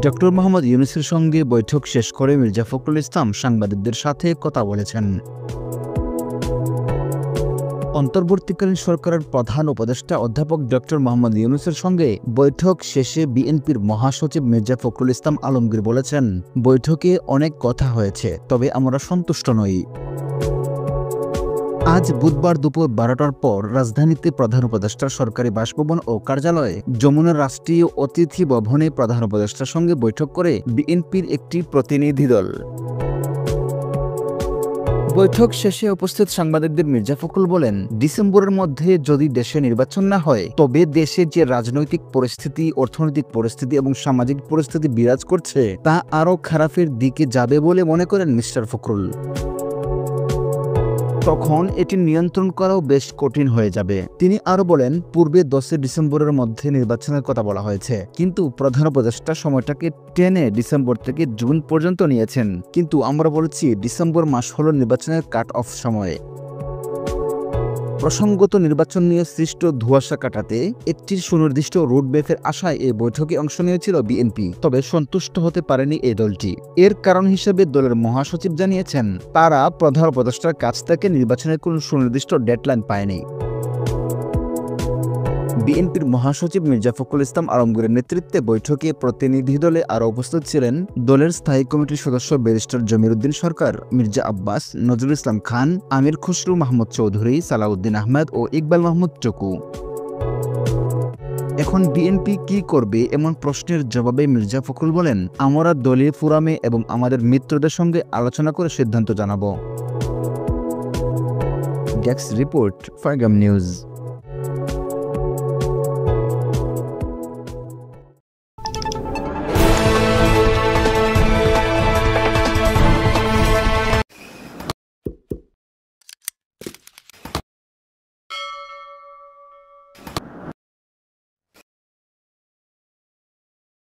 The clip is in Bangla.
ডক্টর মোহাম্মদ ইউনূসের সঙ্গে বৈঠক শেষ করে মির্জা ফখরুল ইসলাম সাংবাদিকদের সাথে কথা বলেছেন। অন্তর্বর্তীকালীন সরকারের প্রধান উপদেষ্টা অধ্যাপক ডক্টর মোহাম্মদ ইউনূসের সঙ্গে বৈঠক শেষে বিএনপির মহাসচিব মির্জা ফখরুল ইসলাম আলমগীর বলেছেন, বৈঠকে অনেক কথা হয়েছে, তবে আমরা সন্তুষ্ট নই। আজ বুধবার দুপুর 12টার পর রাজধানীতে প্রধান উপদেষ্টার সরকারি বাসভবন ও কার্যালয়ে যমুনা রাষ্ট্রীয় অতিথি ভবনে প্রধান উপদেষ্টার সঙ্গে বৈঠক করে বিএনপির একটি প্রতিনিধি দল। বৈঠক শেষে উপস্থিত সাংবাদিকদের মির্জা ফখরুল বলেন, ডিসেম্বরের মধ্যে যদি দেশে নির্বাচন না হয়, তবে দেশে যে রাজনৈতিক পরিস্থিতি, অর্থনৈতিক পরিস্থিতি এবং সামাজিক পরিস্থিতি বিরাজ করছে তা আরও খারাপের দিকে যাবে বলে মনে করেন মিস্টার ফখরুল। তখন এটি নিয়ন্ত্রণ করাও বেশ কঠিন হয়ে যাবে। তিনি আরও বলেন, পূর্বে 10 ডিসেম্বরের মধ্যে নির্বাচনের কথা বলা হয়েছে, কিন্তু প্রধান উপদেষ্টা সময়টাকে টেনে ডিসেম্বর থেকে জুন পর্যন্ত নিয়েছেন। কিন্তু আমরা বলেছি ডিসেম্বর মাস হলো নির্বাচনের কাট অফ সময়। প্রসঙ্গত নির্বাচন নিয়ে সৃষ্ট ধোঁয়াশা কাটাতে একটি সুনির্দিষ্ট রুটম্যাপের আশায় এই বৈঠকে অংশ নিয়েছিল বিএনপি, তবে সন্তুষ্ট হতে পারেনি এই দলটি। এর কারণ হিসেবে দলের মহাসচিব জানিয়েছেন, তারা প্রধান উপদেষ্টার কাছ থেকে নির্বাচনের কোনো সুনির্দিষ্ট ডেডলাইন পায়নি। বিএনপির মহাসচিব মির্জা ফখরুল ইসলাম আলমগীরের নেতৃত্বে বৈঠকে প্রতিনিধি দলে আরও উপস্থিত ছিলেন দলের স্থায়ী কমিটির সদস্য ব্যারিস্টার জমির উদ্দিন সরকার, মির্জা আব্বাস, নজরুল ইসলাম খান, আমির খসরু মাহমুদ চৌধুরী, সালাউদ্দিন আহমেদ ও ইকবাল মাহমুদ চকু। এখন বিএনপি কি করবে এমন প্রশ্নের জবাবে মির্জা ফখরুল বলেন, আমরা দলীয় ফোরামে এবং আমাদের মিত্রদের সঙ্গে আলোচনা করে সিদ্ধান্ত জানাব। ডেস্ক রিপোর্ট, ফারগাম নিউজ।